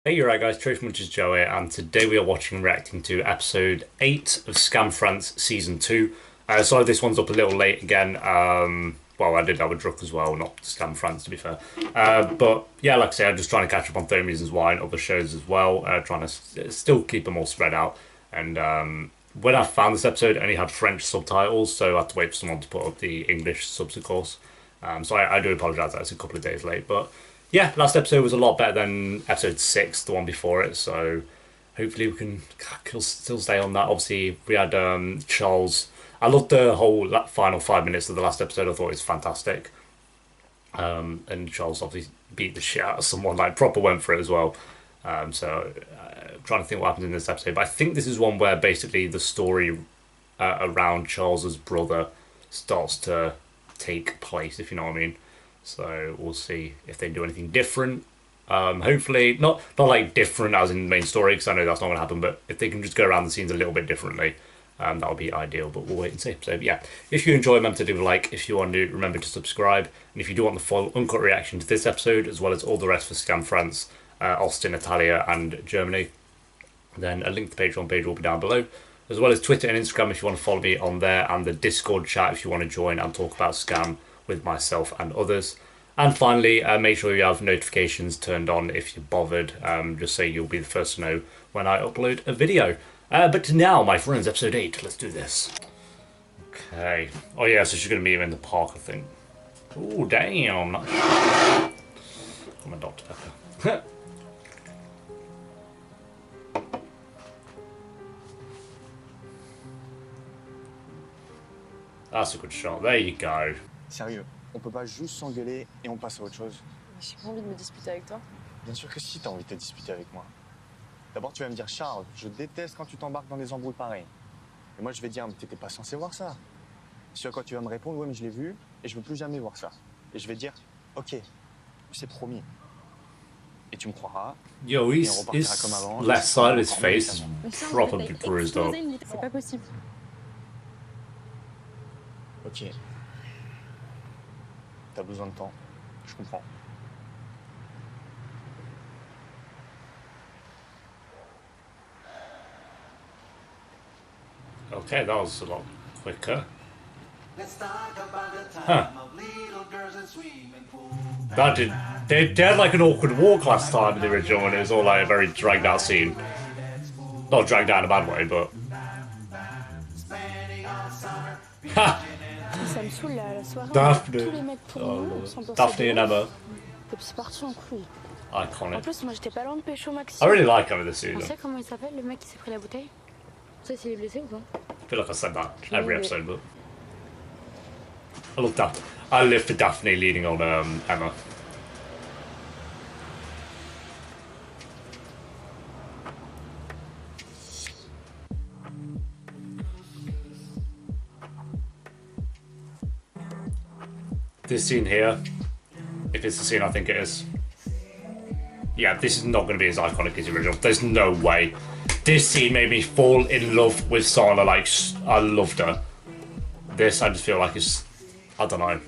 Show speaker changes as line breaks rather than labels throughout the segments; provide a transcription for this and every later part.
Hey, you're right, guys. Trace Munch's Joe here, and today we are watching and reacting to episode 8 of Skam France season 2. Sorry, this one's up a little late again. Well, I did have a drunk as well, not Skam France to be fair. But yeah, like I say, I'm just trying to catch up on 30 Reasons Why and other shows as well, trying to still keep them all spread out. And when I found this episode, it only had French subtitles, so I had to wait for someone to put up the English subs, of course. So I do apologise that it's a couple of days late, but yeah, last episode was a lot better than episode 6, the one before it, so hopefully we can still stay on that. Obviously, we had Charles. I loved the whole final 5 minutes of the last episode. I thought it was fantastic. And Charles obviously beat the shit out of someone, like proper went for it as well. I'm trying to think what happens in this episode, but I think this is one where basically the story around Charles's brother starts to take place, if you know what I mean. So we'll see if they do anything different. Hopefully, not like different as in the main story, because I know that's not going to happen, but if they can just go around the scenes a little bit differently, that would be ideal, but we'll wait and see. So yeah, if you enjoy, remember to do a like. If you want to, remember to subscribe. And if you do want the full uncut reaction to this episode, as well as all the rest for Skam France, Austin, Italia, and Germany, then a link to the Patreon page will be down below, as well as Twitter and Instagram if you want to follow me on there, and the Discord chat if you want to join and talk about Skam with myself and others. And finally, make sure you have notifications turned on if you're bothered, just so you'll be the first to know when I upload a video. But now, my friends, episode 8, let's do this. Okay. Oh yeah, so she's going to meet him in the park, I think. Oh, damn. I'm a Dr. Pepper. That's a good shot. There you go.
Sérieux, on peut pas juste s'engueuler et on passe à autre chose.
J'ai pas envie de me disputer avec toi.
Bien sûr que si t'as envie de te disputer avec moi. D'abord tu vas me dire Charles, je déteste quand tu t'embarques dans des embrouilles pareilles. Et moi je vais dire mais t'étais pas censé voir ça. Ce à quoi tu vas me répondre, ouais mais je l'ai vu et je veux plus jamais voir ça. Et je vais dire ok, c'est promis. Et tu me croiras.
Yo, his left side of his face is probably bruised up.
C'est pas possible.
Ok. T'as besoin de temps, je comprends.
Okay, that was a lot quicker. Huh. That did. They had like an awkward walk last time in the original, and it was all like a very dragged out scene. Not dragged out in a bad way, but. Ha!
Ça me saoule la soirée.
Daphne.
Tous les mecs pour nous sont dansés
Daphne and Emma.
Et puis c'est parti en couille.
Iconic.
En plus, moi j'étais pas loin de pécho Maxime.
I really like Emma this
On
season.
sait comment il s'appelle le mec qui s'est pris la bouteille? On sait s'il est blessé ou pas?
I feel like I said that every episode, but I love Daphne. I live for Daphne leading on Emma. This scene here, if it's the scene I think it is, yeah, this is not going to be as iconic as the original. There's no way. This scene made me fall in love with Sana, like, I loved her. This, I just feel like it's, I don't know.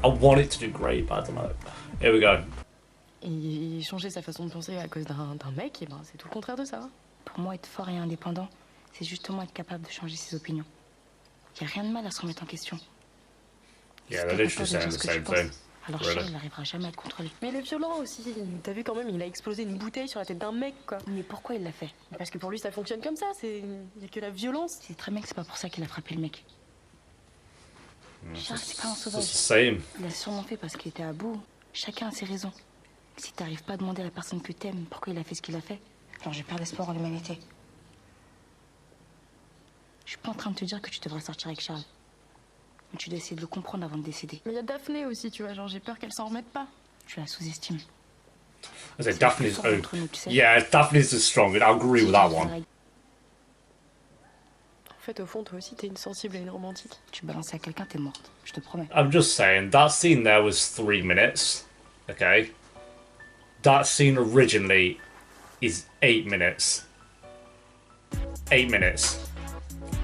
I want it to do great, but I don't know. Here we go.
Il changeait sa façon de penser à cause d'un mec, et ben c'est tout le contraire de ça.
Pour moi, être fort et indépendant, c'est justement être capable de changer ses opinions. Il n'y a rien de mal à se remettre en question.
Yeah, they're literally saying the same thing.
Alors
Really?
Charles n'arrivera jamais à te contrôler.
Mais il est violent aussi. T'as vu quand même, il a explosé une bouteille sur la tête d'un mec, quoi.
Mais pourquoi il l'a fait?
Parce que pour lui, ça fonctionne comme ça. Il y a que la violence.
C'est très bien que c'est pas pour ça qu'il a frappé le mec. Charles, c'est pas un
It's
sauvage.
the same.
Il a sûrement fait parce qu'il était à bout. Chacun a ses raisons. Si t'arrives pas à demander à la personne que t'aimes pourquoi il a fait ce qu'il a fait, alors j'ai perdu espoir en l'humanité. Je suis pas en train de te dire que tu devrais sortir avec Charles. Mais tu dois essayer de le comprendre avant de décider.
Mais il y a Daphné aussi, tu vois. Genre, j'ai peur qu'elle s'en remette pas.
Tu la sous-estimes.
I said Daphne's.
Fort entre nous, tu sais.
Yeah, Daphne's the strong. I agree with that one.
En fait, au fond, toi aussi, t'es une sensible et une romantique.
Tu balances à quelqu'un, t'es morte. Je te promets.
I'm just saying that scene there was 3 minutes. Okay, that scene originally is 8 minutes. 8 minutes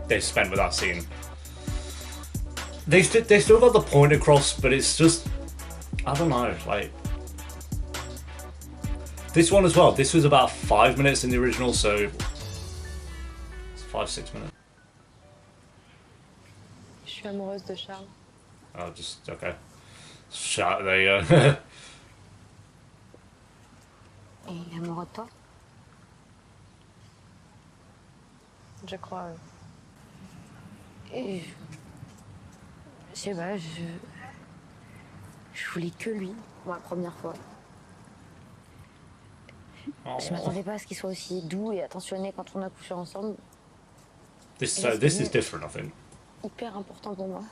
they spent with that scene. They still got the point across, but it's just, I don't know, like This one as well. This was about 5 minutes in the original, so it's 5-6 minutes.
Je suis amoureuse de Charles.
Oh, just okay. Shout, there you go.
Et il est amoureux de toi?
Je crois.
Et je sais pas, je voulais que lui, pour la première fois.
Oh.
Je m'attendais pas à ce qu'il soit aussi doux et attentionné quand on a couché ensemble.
This is different, I think.
Hyper important pour moi.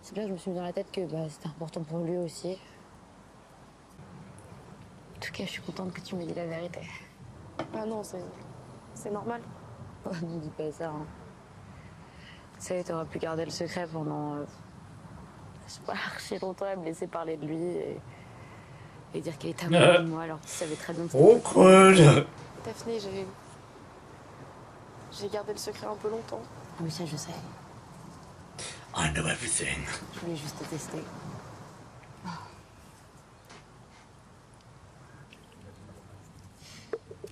C'est là que je me suis mis dans la tête que c'était important pour lui aussi. En tout cas, je suis contente que tu me dis la vérité.
Ah non, c'est normal.
Oh, ne dis pas ça. Hein. Tu sais, t'aurais pu garder le secret pendant... je sais pas, archi longtemps à me laisser parler de lui et dire qu'il était amoureux de moi alors qu'il savait très bien que c'était
Awkward.
Daphné, j'ai gardé le secret un peu longtemps.
Oui, ça, je sais.
I know everything.
Je voulais juste te tester.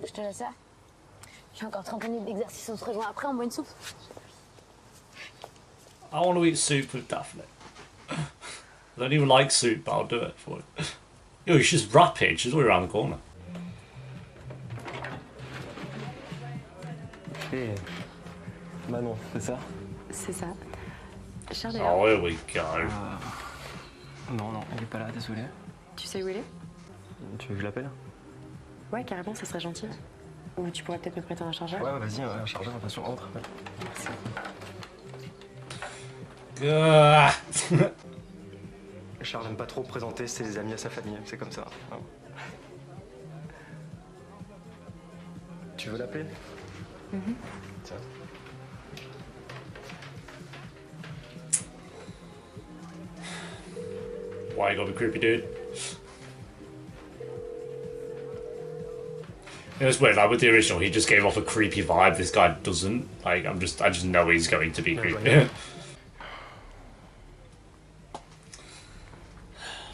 Je te laisse ça. J'ai encore 30 minutes d'exercice, on se rejoint après, on boit une soupe.
I want to eat soup with Daphne. I don't even like soup, but I'll do it for you. Yo, she's rapid. She's all around the corner.
Hé, Manon, c'est ça?
C'est ça. Charles est
Oh,
là.
here we go.
Non, il est pas là, désolé.
Tu sais où il est?
Tu veux que je l'appelle?
Ouais, carrément, ça serait gentil. Ou tu pourrais peut-être me prêter un chargeur?
Ouais, vas-y, un chargeur, attention, entre.
Ah.
Charles n'aime pas trop présenter ses amis à sa famille, c'est comme ça. Hein. Tu veux l'appeler? Tiens.
Why you gotta be creepy, dude? It was weird. Like with the original, he just gave off a creepy vibe. This guy doesn't. Like, I just know he's going to be creepy.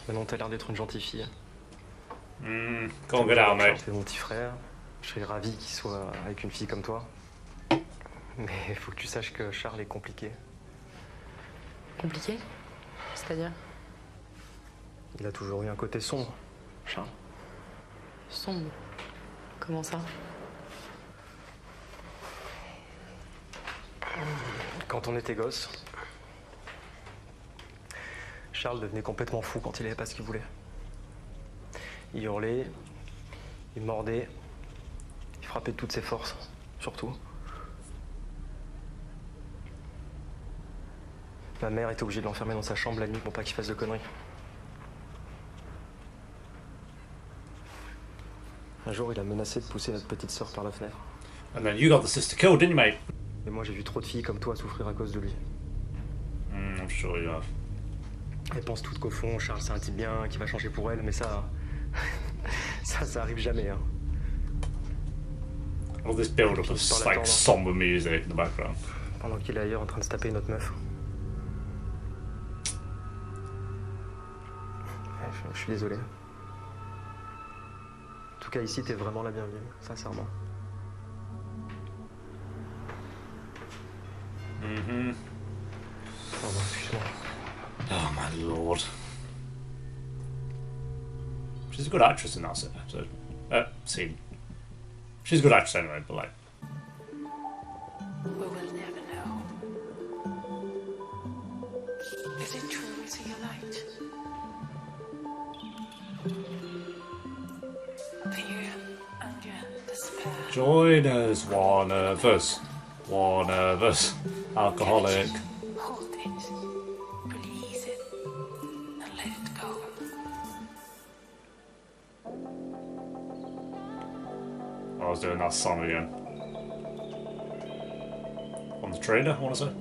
Manon, t'as l'air d'être une gentille fille.
Go on, get out, mate.
C'est mon petit frère. Je serais ravi qu'il soit avec une fille comme toi. Mais il faut que tu saches que Charles est compliqué.
Compliqué? C'est-à-dire?
Il a toujours eu un côté sombre, Charles.
Sombre. Comment ça?
Quand on était gosse, Charles devenait complètement fou quand il n'avait pas ce qu'il voulait. Il hurlait, il mordait, il frappait de toutes ses forces, surtout. Ma mère était obligée de l'enfermer dans sa chambre la nuit pour pas qu'il fasse de conneries. Un jour, il a menacé de pousser notre petite sœur par la fenêtre.
And then you got the sister killed, didn't you, mate?
Et moi, j'ai vu trop de filles comme toi souffrir à cause de lui.
I'm sure you have.
Elles pensent toutes qu'au fond, Charles, c'est un type bien qui va changer pour elle, mais ça... ça arrive jamais, hein.
All this build-up of like somber music in the background.
Pendant qu'il est ailleurs en train de se taper une autre meuf. Je suis désolé. En tout cas, ici, t'es vraiment la bienvenue, sincèrement. Oh, bon, excuse-moi.
Oh my lord. She's a good actress in that episode. Scene. She's a good actress anyway, but like.
We will never know. Is it true we see a light? Fear, anger, despair.
Join us, one of us. One of us. Alcoholic.
Hold it. Release it. And let it go.
I was doing that song again. On the trailer, I want to say.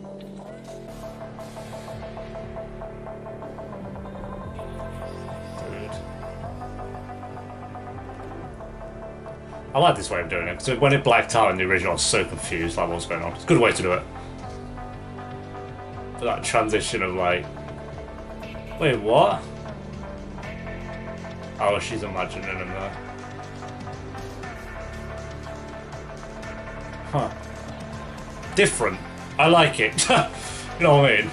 Dude. I like this way of doing it, because when it blacked out in the original, I was so confused, like what's going on. It's a good way to do it. That transition of like, wait, what? Oh, she's imagining him there. Huh. Different. I like it. You know what I mean?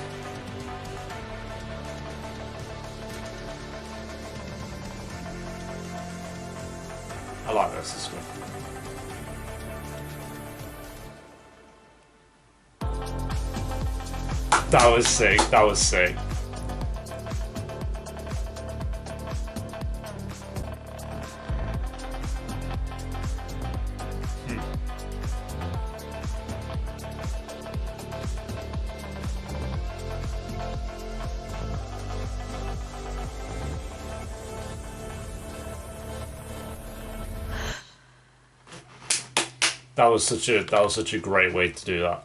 I like this. This is good. That was sick. That was sick. That was such a great way to do that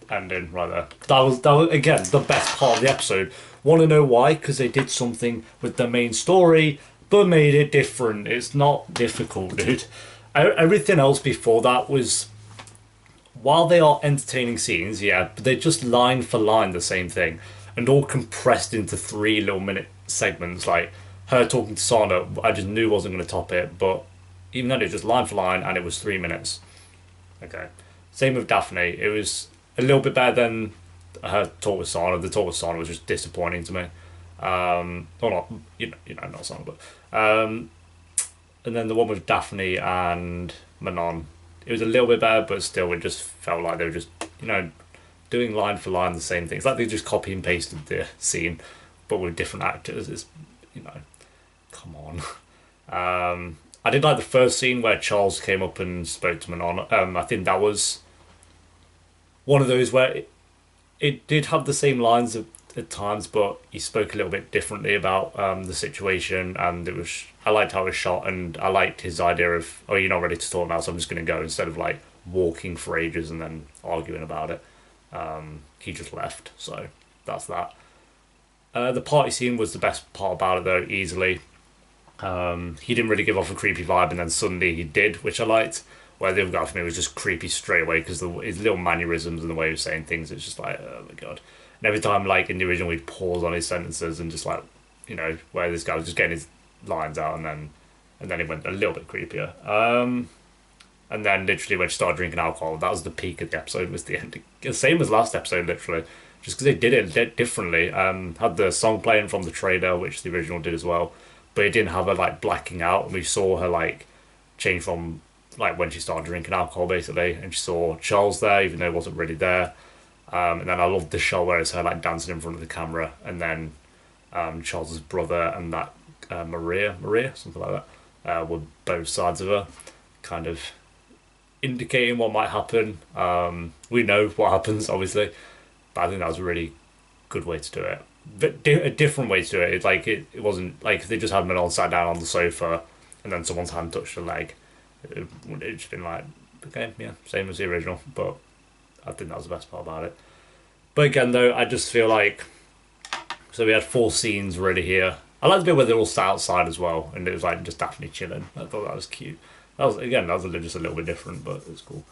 ending right there. That was again the best part of the episode. Want to know why? Because they did something with the main story, but made it different. It's not difficult, dude. Everything else before that was, while they are entertaining scenes, yeah, but they're just line for line the same thing, and all compressed into 3 little minute segments. Like her talking to Sana, I just knew wasn't going to top it. But even then, it was just line for line, and it was 3 minutes. Okay. Same with Daphne. It was a little bit better than her talk with Sana. The talk with Sana was just disappointing to me. Or not, not Sana, but and then the one with Daphne and Manon. It was a little bit better, but still, it just felt like they were just, doing line for line the same thing. It's like they just copy and pasted the scene, but with different actors. It's, come on. I did like the first scene where Charles came up and spoke to Manon. I think that was one of those where it did have the same lines at times, but he spoke a little bit differently about the situation, and I liked how it was shot, and I liked his idea of, oh, you're not ready to talk now, so I'm just going to go, instead of like walking for ages and then arguing about it. He just left, so that's that. The party scene was the best part about it, though, easily. He didn't really give off a creepy vibe, and then suddenly he did, which I liked. Where the other guy for me was just creepy straight away, because his little mannerisms and the way he was saying things, it's just like, oh my god. And every time, like in the original, he'd pause on his sentences and just like, where this guy was just getting his lines out, and then it went a little bit creepier. And then literally when she started drinking alcohol, that was the peak of the episode, was the ending. Same as last episode, literally. Just because they did it differently. Had the song playing from the trailer, which the original did as well. But it didn't have her like blacking out, and we saw her like change from like when she started drinking alcohol basically, and she saw Charles there even though he wasn't really there. And then I loved the shot where it's her like dancing in front of the camera, and then Charles's brother and that Maria something like that were both sides of her, kind of indicating what might happen. We know what happens obviously, but I think that was a really good way to do it. A different way to do it. It wasn't like they just had Manon sat down on the sofa and then someone's hand touched her leg. It just been like, okay, yeah, same as the original, but I think that was the best part about it. But again though, I just feel like, so we had 4 scenes really here. I like the bit where they're all sat outside as well, and it was like just Daphne chilling. I thought that was cute. That was just a little bit different, but it was cool.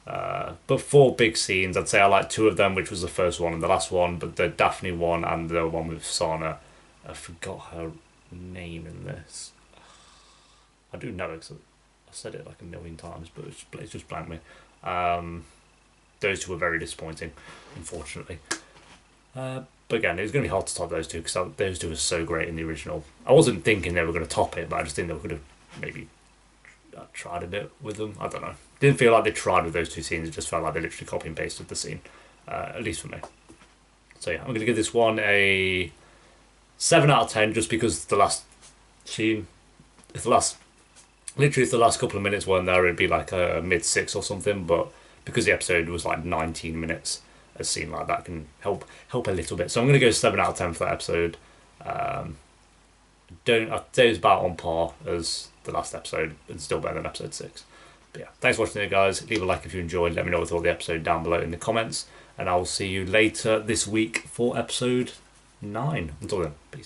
But 4 big scenes, I'd say I like 2 of them, which was the first one and the last one, but the Daphne one and the one with Sana, I forgot her name in this. I do know it because I said it like a million times, but it's just blanked me. Those 2 were very disappointing, unfortunately. But again, it was going to be hard to top those 2 because those 2 were so great in the original. I wasn't thinking they were going to top it, but I just think they could have maybe tried a bit with them. I don't know. Didn't feel like they tried with those 2 scenes. It just felt like they literally copy and pasted the scene, at least for me. So yeah, I'm going to give this one a 7 out of 10, just because the last scene, if the last couple of minutes weren't there, it'd be like a mid-6 or something. But because the episode was like 19 minutes, a scene like that can help a little bit. So I'm going to go 7 out of 10 for that episode. I'd say it's about on par as the last episode, and still better than episode 6. But yeah, thanks for watching it, guys. Leave a like if you enjoyed. Let me know what you thought of the episode down below in the comments, and I will see you later this week for episode 9. Until then, peace.